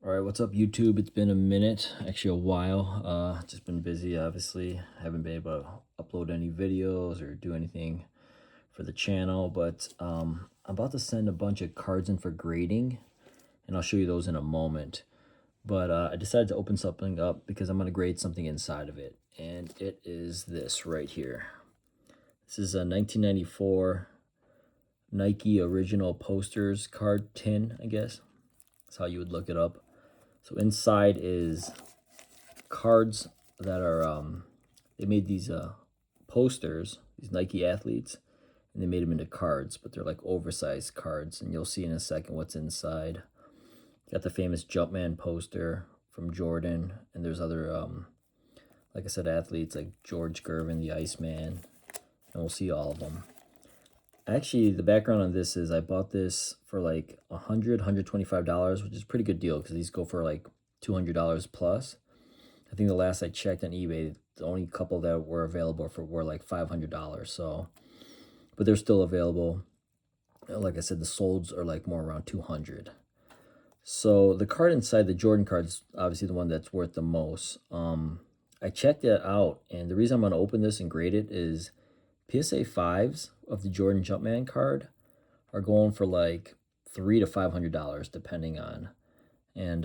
All right, what's up, YouTube? It's been a minute, actually a while. Just been busy, obviously. Haven't been able to upload any videos or do anything for the channel, but I'm about to send a bunch of cards in for grading, and I'll show you those in a moment. But I decided to open something up because I'm going to grade something inside of it, and it is this right here. This is a 1994 Nike Original Posters card tin, I guess. That's how you would look it up. So inside is cards that are, they made these posters, these Nike athletes, and they made them into cards, but they're like oversized cards, and you'll see in a second what's inside. Got the famous Jumpman poster from Jordan, and there's other, like I said, athletes like George Gervin, the Iceman, and we'll see all of them. Actually, the background on this is I bought this for like $125, which is a pretty good deal because these go for like $200 plus. I think the last I checked on eBay, the only couple that were available for were like $500. So, but they're still available. Like I said, the solds are like more around 200. So the card inside, the Jordan card, is obviously the one that's worth the most. I checked it out, and the reason I'm going to open this and grade it is PSA 5s of the Jordan Jumpman card are going for like $300 to $500 depending on, and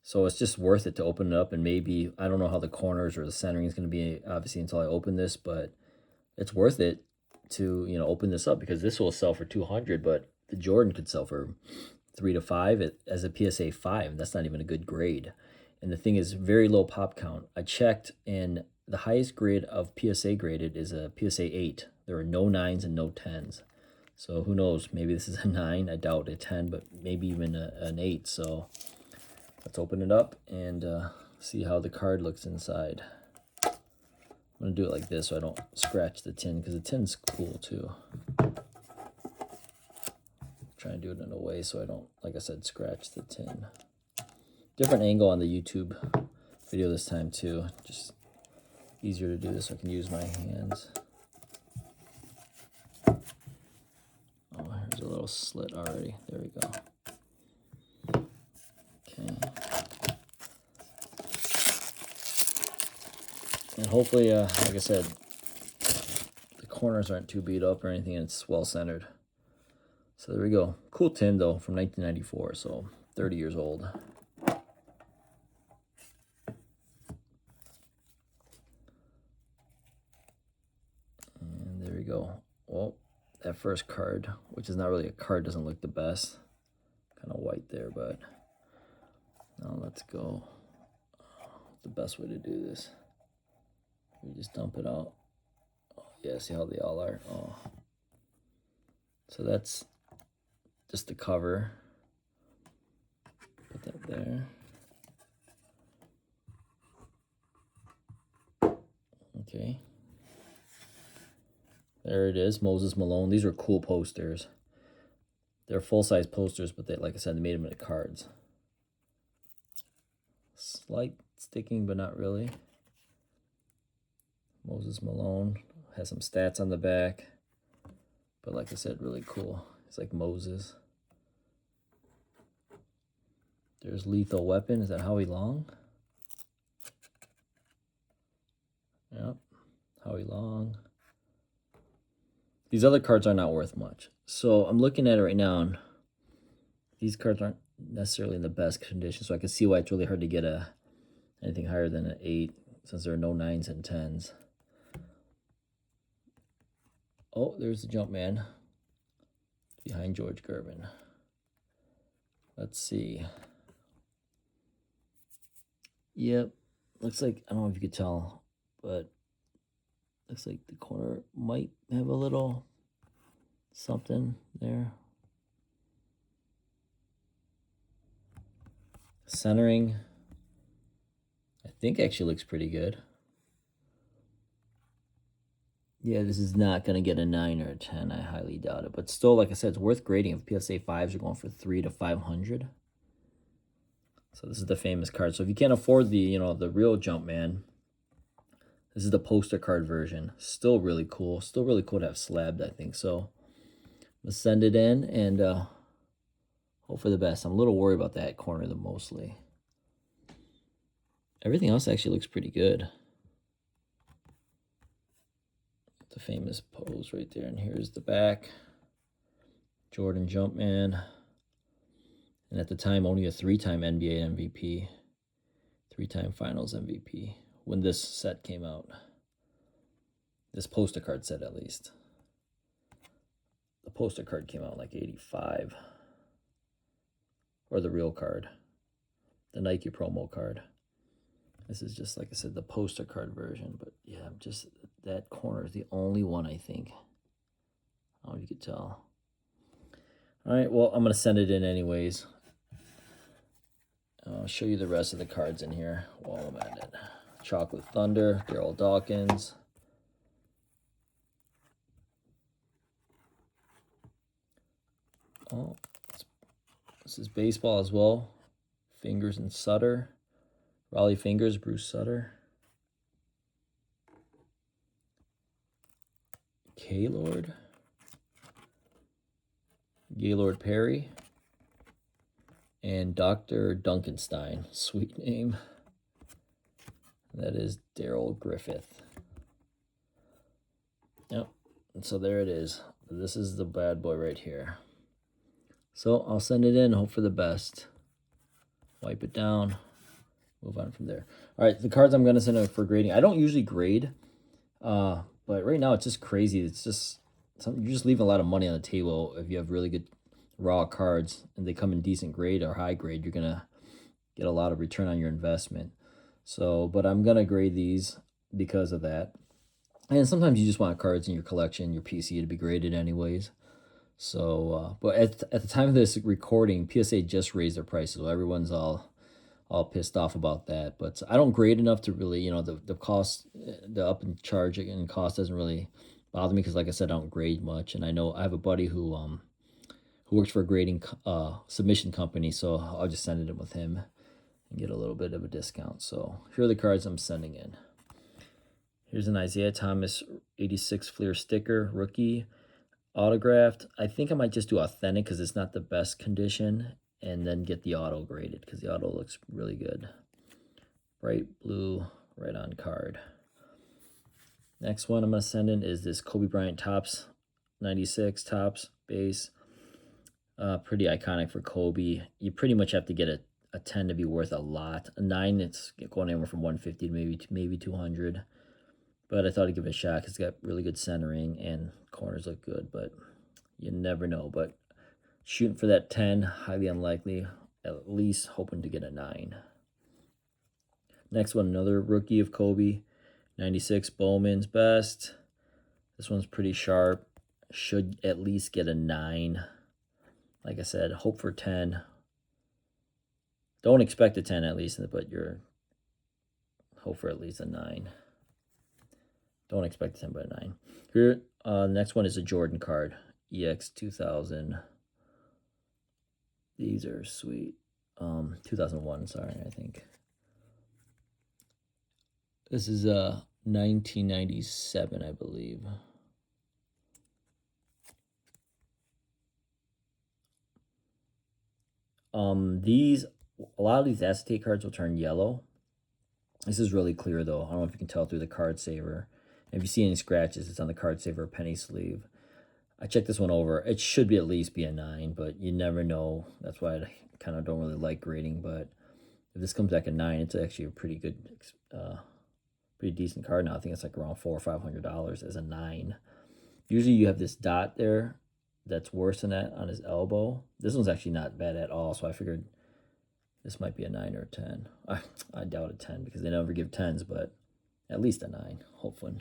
so it's just worth it to open it up. And maybe, I don't know how the corners or the centering is going to be obviously until I open this, but it's worth it to, you know, open this up because this will sell for 200, but the Jordan could sell for 3 to 5 as a PSA 5. That's not even a good grade. And the thing is, very low pop count. I checked, and the highest grade of PSA graded is a PSA 8. There are no 9s and no 10s. So who knows? Maybe this is a 9. I doubt a 10, but maybe even an 8. So let's open it up and see how the card looks inside. I'm going to do it like this so I don't scratch the tin, because the tin's cool too. Try and do it in a way so I don't, like I said, scratch the tin. Different angle on the YouTube video this time too. Just easier to do this so I can use my hands. Oh, here's a little slit already. There we go. Okay. And hopefully, like I said, the corners aren't too beat up or anything, and it's well centered. So there we go. Cool tin though, from 1994, so 30 years old. And there we go. Well, that first card, which is not really a card, doesn't look the best. Kind of white there, but now let's go. What's the best way to do this? We just dump it out. Oh, yeah, see how they all are? Oh. So that's just the cover. Put that there. Okay. There it is, Moses Malone. These are cool posters. They're full-size posters, but they, like I said, they made them into cards. Slight sticking, but not really. Moses Malone has some stats on the back, but like I said, really cool. It's like Moses. There's Lethal Weapon. Is that Howie Long? Yep, Howie Long. These other cards are not worth much. So I'm looking at it right now, and these cards aren't necessarily in the best condition, so I can see why it's really hard to get anything higher than an 8, since there are no 9s and 10s. Oh, there's the Jumpman behind George Gervin. Let's see. Yep, looks like, I don't know if you could tell, but looks like the corner might have a little something there. Centering, I think, actually looks pretty good. Yeah, this is not going to get a 9 or a 10. I highly doubt it. But still, like I said, it's worth grading. If PSA 5s are going for 300 to 500. So this is the famous card. So if you can't afford the, you know, the real Jumpman, this is the poster card version. Still really cool. Still really cool to have slabbed, I think. So I'm going to send it in, and Hope for the best. I'm a little worried about that corner the mostly. Everything else actually looks pretty good. The famous pose right there. And here's the back. Jordan Jumpman. And at the time, only a 3-time NBA MVP. 3-time Finals MVP. When this set came out. This poster card set, at least. The poster card came out in like 85. Or the real card. The Nike promo card. This is just, like I said, the poster card version. But yeah, just that corner is the only one, I think. I don't know if you could tell. All right, well, I'm going to send it in anyways. I'll show you the rest of the cards in here while I'm at it. Chocolate Thunder, Darryl Dawkins. Oh, this is baseball as well. Fingers and Sutter. Raleigh Fingers, Bruce Sutter. Gaylord. Gaylord Perry. And Dr. Duncanstein. Sweet name. That is Darrell Griffith. Yep. And so there it is. This is the bad boy right here. So I'll send it in. Hope for the best. Wipe it down. Move on from there. All right, the cards I'm going to send out for grading. I don't usually grade, but right now it's just crazy. It's just something, you're just leaving a lot of money on the table if you have really good raw cards and they come in decent grade or high grade. You're going to get a lot of return on your investment. So, but I'm going to grade these because of that. And sometimes you just want cards in your collection, your PC to be graded anyways. So, but at the time of this recording, PSA just raised their prices. So everyone's all pissed off about that. But I don't grade enough to really, you know, the cost, the up and charge and cost doesn't really bother me because, like I said, I don't grade much. And I know I have a buddy who works for a grading submission company, so I'll just send it in with him and get a little bit of a discount. So here are the cards I'm sending in. Here's an Isaiah Thomas 86 Fleer sticker, rookie, autographed. I think I might just do authentic because it's not the best condition, and then get the auto graded because the auto looks really good. Bright blue, right on card. Next one I'm going to send in is this Kobe Bryant Topps 96 Topps base. Pretty iconic for Kobe. You pretty much have to get a 10 to be worth a lot. A 9, it's going anywhere from 150 to maybe 200. But I thought I'd give it a shot because it's got really good centering and corners look good. But you never know. But shooting for that 10, highly unlikely. At least hoping to get a 9. Next one, another rookie of Kobe. 96 Bowman's Best. This one's pretty sharp. Should at least get a 9. Like I said, hope for 10. Don't expect a 10 at least, but you're hope for at least a 9. Don't expect a 10, but a 9. Here, the next one is a Jordan card. EX 2000. These are sweet. 2001, sorry, I think. This is 1997, I believe. A lot of these acetate cards will turn yellow. This is really clear though. I don't know if you can tell through the card saver. If you see any scratches, it's on the card saver penny sleeve. I checked this one over. It should be at least be a 9, but you never know. That's why I kind of don't really like grading. But if this comes back a 9, it's actually a pretty good, pretty decent card now. I think it's like around $400 or $500 as a 9. Usually you have this dot there that's worse than that on his elbow. This one's actually not bad at all, so I figured this might be a 9 or a 10. I doubt a 10 because they never give 10s, but at least a 9. Hopefully,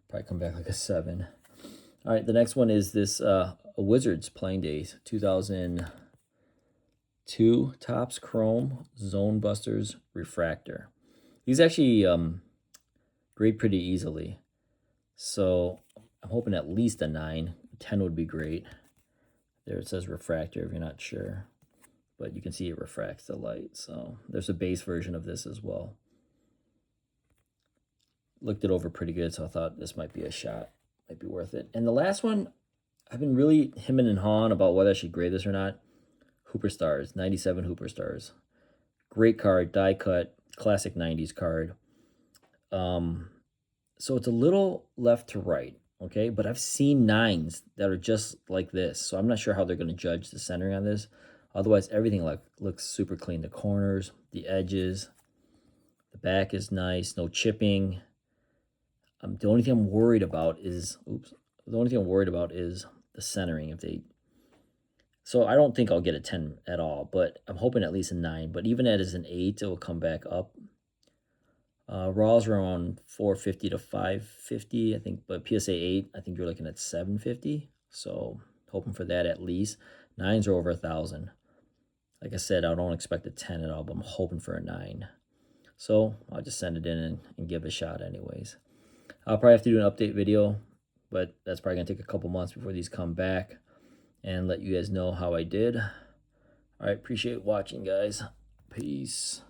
probably come back like a 7. All right, the next one is this Wizards Playing Days 2002 Topps Chrome Zone Busters Refractor. These actually grade pretty easily, so I'm hoping at least a 9. 10 would be great. There it says refractor if you're not sure, but you can see it refracts the light. So there's a base version of this as well. Looked it over pretty good, so I thought this might be a shot. Might be worth it. And the last one, I've been really hemming and hawing about whether I should grade this or not. Hooper Stars, 97 Hooper Stars. Great card, die cut, classic 90s card. So it's a little left to right, okay? But I've seen 9s that are just like this. So I'm not sure how they're going to judge the centering on this. Otherwise, everything looks super clean. The corners, the edges, the back is nice, no chipping. The only thing I'm worried about is, the only thing I'm worried about is the centering. So I don't think I'll get a 10 at all, but I'm hoping at least a 9. But even as an 8, it will come back up. Raws are around 450 to 550, I think, but PSA 8, I think you're looking at 750. So hoping for that at least. 9s are over 1,000. Like I said, I don't expect a 10 at all, but I'm hoping for a 9. So I'll just send it in and give it a shot anyways. I'll probably have to do an update video, but that's probably going to take a couple months before these come back and let you guys know how I did. All right, appreciate watching, guys. Peace.